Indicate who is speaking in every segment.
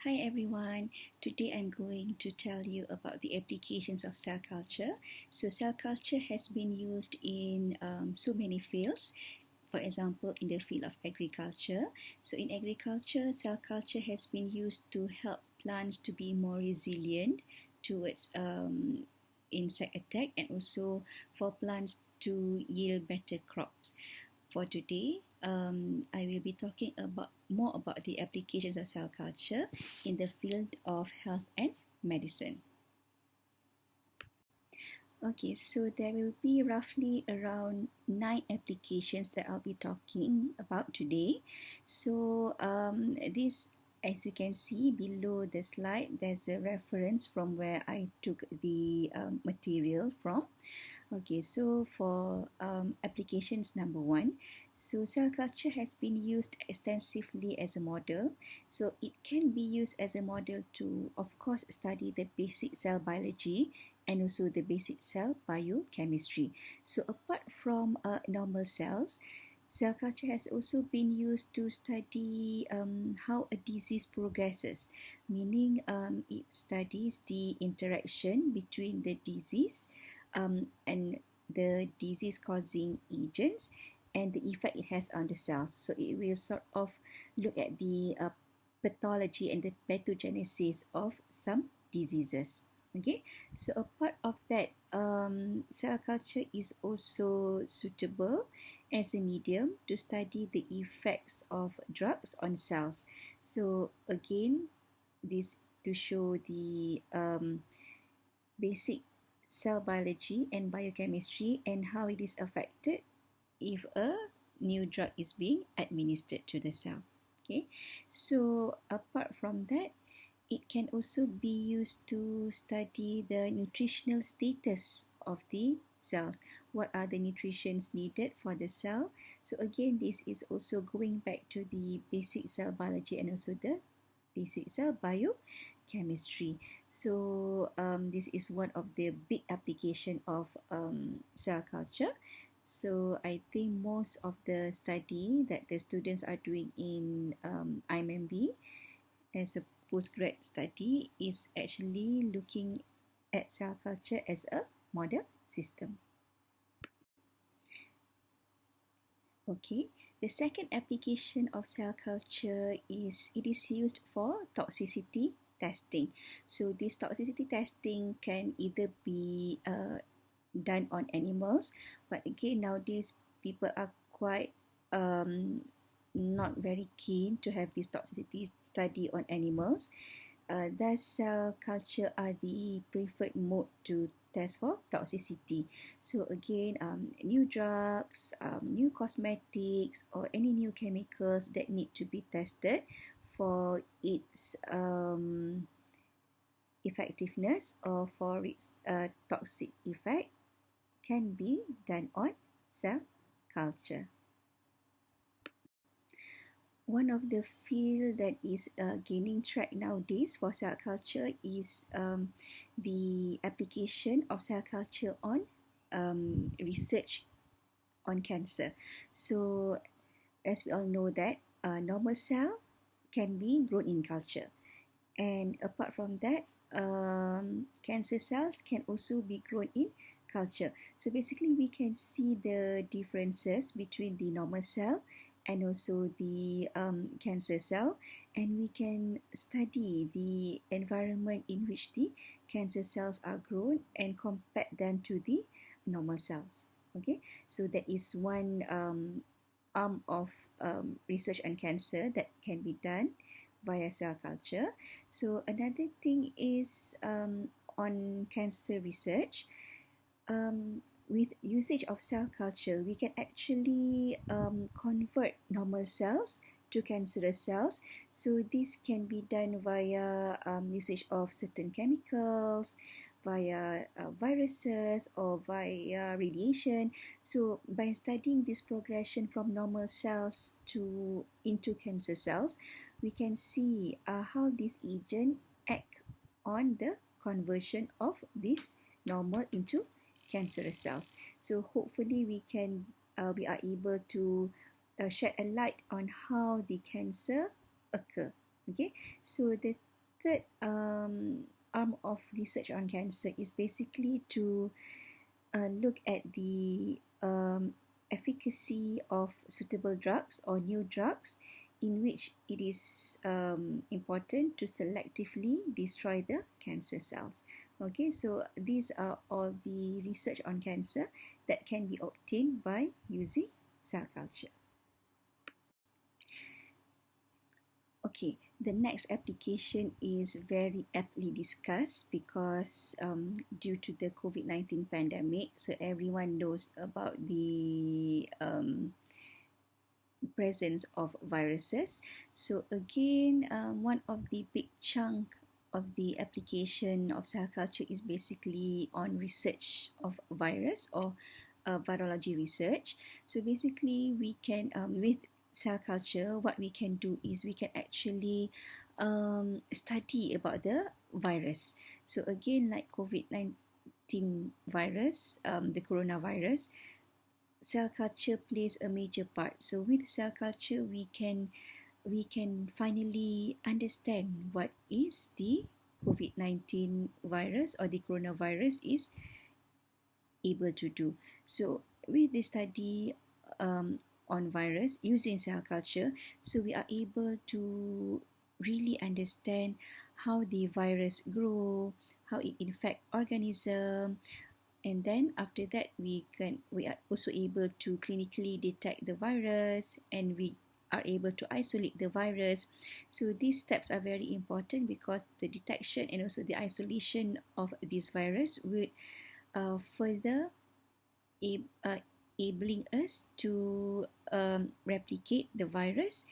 Speaker 1: Hi everyone, today I'm going to tell you about the applications of cell culture. So cell culture has been used in so many fields. For example, in the field of agriculture. So in agriculture, cell culture has been used to help plants to be more resilient towards insect attack and also for plants to yield better crops. For today, I will be talking more about the applications of cell culture in the field of health and medicine. Okay, so there will be roughly around 9 applications that I'll be talking about today. So this, as you can see below the slide, there's a reference from where I took the material from. Okay, so for applications number 1, so cell culture has been used extensively as a model. So it can be used as a model to, of course, study the basic cell biology and also the basic cell biochemistry. So apart from normal cells, cell culture has also been used to study how a disease progresses, meaning it studies the interaction between the disease and the disease causing agents and the effect it has on the cells. So it will sort of look at the pathology and the pathogenesis of some diseases. Okay, so apart of that, cell culture is also suitable as a medium to study the effects of drugs on cells. So again, this to show the basic cell biology and biochemistry and how it is affected if a new drug is being administered to the cell. Okay, so apart from that, it can also be used to study the nutritional status of the cells. What are the nutrients needed for the cell? So again, this is also going back to the basic cell biology and also the basic cell biochemistry. So this is one of the big application of cell culture. So I think most of the study that the students are doing in IMMB as a postgrad study is actually looking at cell culture as a model system. Okay, the second application of cell culture is it is used for toxicity testing. So this toxicity testing can either be done on animals, but again nowadays people are quite not very keen to have this toxicity study on animals. Thus, cell culture are the preferred mode to test for toxicity. So again, new drugs, new cosmetics, or any new chemicals that need to be tested for its effectiveness or for its toxic effect can be done on cell culture. One of the field that is gaining track nowadays for cell culture is the application of cell culture on research on cancer. So as we all know that normal cell can be grown in culture, and apart from that, cancer cells can also be grown in culture. So basically we can see the differences between the normal cell and also the cancer cell, and we can study the environment in which the cancer cells are grown and compare them to the normal cells. Okay, so that is one arm of research on cancer that can be done via cell culture. So another thing is on cancer research. With usage of cell culture, we can actually convert normal cells to cancerous cells. So this can be done via usage of certain chemicals, via viruses, or via radiation. So by studying this progression from normal cells into cancer cells, we can see how this agent act on the conversion of this normal into cancerous cells. So hopefully we are able to shed a light on how the cancer occur. Okay, so the third arm of research on cancer is basically to look at the efficacy of suitable drugs or new drugs in which it is important to selectively destroy the cancer cells. Okay, so these are all the research on cancer that can be obtained by using cell culture. Okay, the next application is very aptly discussed because due to the COVID-19 pandemic, so everyone knows about the presence of viruses. So again, one of the big chunk of the application of cell culture is basically on research of virus or virology research. So basically, we can with cell culture, what we can do is we can actually study about the virus. So again, like COVID-19 virus, the coronavirus, cell culture plays a major part. So with cell culture, we can finally understand what is the COVID-19 virus or the coronavirus is able to do. So with the study on virus using cell culture, so we are able to really understand how the virus grow, how it infect organism, and then after that we are also able to clinically detect the virus, and we are able to isolate the virus. So these steps are very important because the detection and also the isolation of this virus would further enabling us to replicate the virus,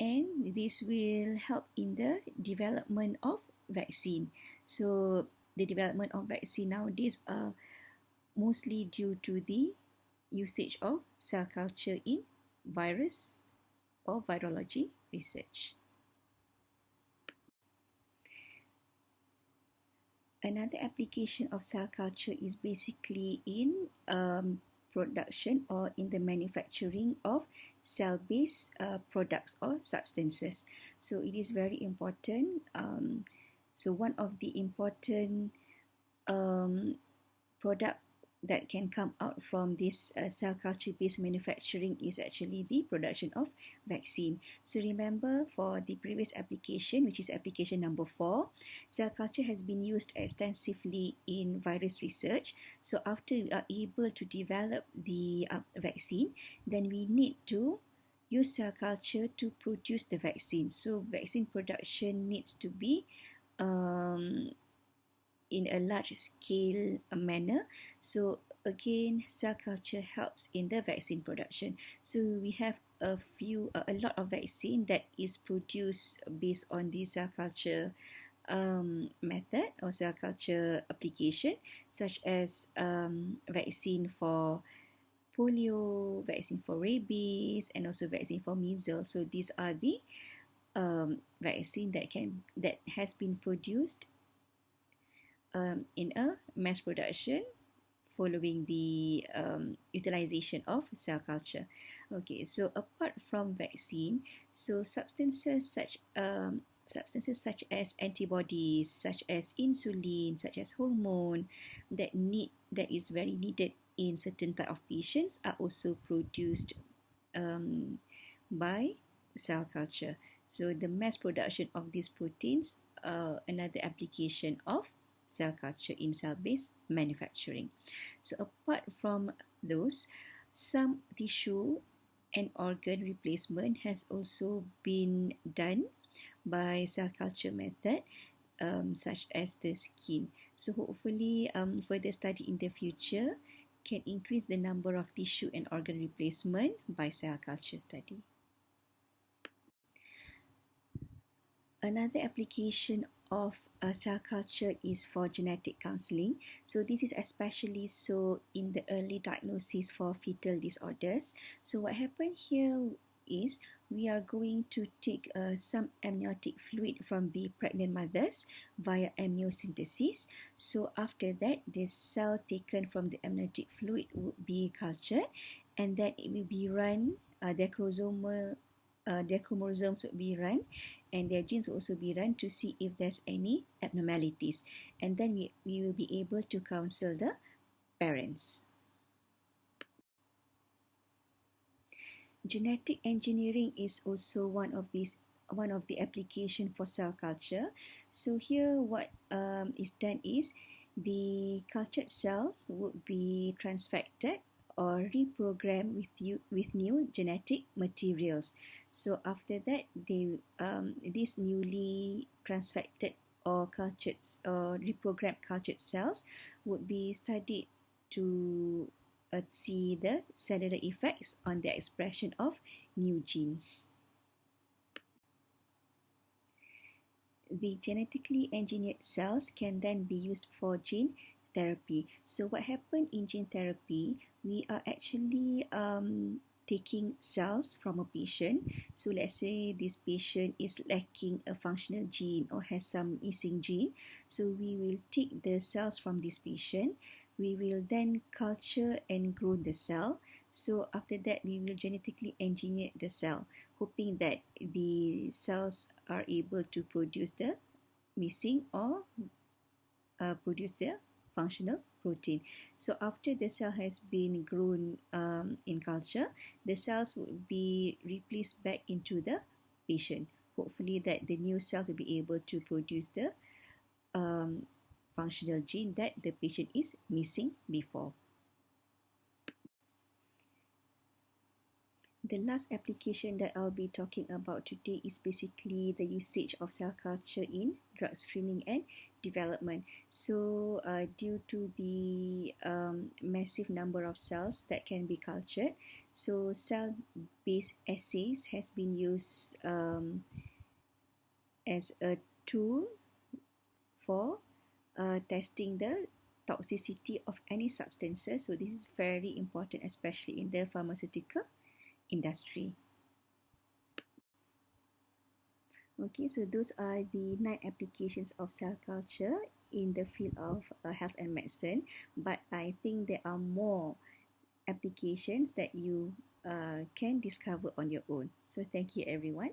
Speaker 1: and this will help in the development of vaccine. So the development of vaccine nowadays are mostly due to the usage of cell culture in virus or virology research. Another application of cell culture is basically in production or in the manufacturing of cell-based products or substances. So it is very important. So one of the important product that can come out from this cell culture-based manufacturing is actually the production of vaccine. So remember, for the previous application, which is application number 4, cell culture has been used extensively in virus research. So after we are able to develop the vaccine, then we need to use cell culture to produce the vaccine. So vaccine production needs to be in a large scale manner. So again, cell culture helps in the vaccine production. So we have a lot of vaccine that is produced based on the cell culture method or cell culture application, such as vaccine for polio, vaccine for rabies, and also vaccine for measles. So these are the vaccine that has been produced in a mass production following the utilization of cell culture. Okay, so apart from vaccine, so substances such as antibodies, such as insulin, such as hormone that is very needed in certain type of patients are also produced by cell culture. So the mass production of these proteins are another application of cell culture in cell-based manufacturing. So apart from those, some tissue and organ replacement has also been done by cell culture method, such as the skin. So hopefully further study in the future can increase the number of tissue and organ replacement by cell culture study. Another application of cell culture is for genetic counseling. So this is especially so in the early diagnosis for fetal disorders. So what happened here is we are going to take some amniotic fluid from the pregnant mothers via amniocentesis. So after that, the cell taken from the amniotic fluid would be cultured, and then it will be run, their chromosomes would be run, and their genes will also be run to see if there's any abnormalities, and then we will be able to counsel the parents. Genetic engineering is also one of the application for cell culture. So here what is done is the cultured cells would be transfected or reprogrammed with new genetic materials. So after that, these newly transfected or cultured or reprogrammed cultured cells would be studied to see the cellular effects on the expression of new genes. The genetically engineered cells can then be used for gene therapy. So what happened in gene therapy, we are actually taking cells from a patient. So let's say this patient is lacking a functional gene or has some missing gene. So we will take the cells from this patient. We will then culture and grow the cell. So after that, we will genetically engineer the cell, hoping that the cells are able to produce the missing or produce the functional protein. So after the cell has been grown in culture, the cells would be replaced back into the patient. Hopefully that the new cell will be able to produce the functional gene that the patient is missing before. The last application that I'll be talking about today is basically the usage of cell culture in drug screening and development. So due to the massive number of cells that can be cultured, so cell-based assays has been used as a tool for testing the toxicity of any substances. So this is very important, especially in the pharmaceutical industry. Okay, so those are the 9 applications of cell culture in the field of health and medicine, but I think there are more applications that you can discover on your own. So thank you everyone.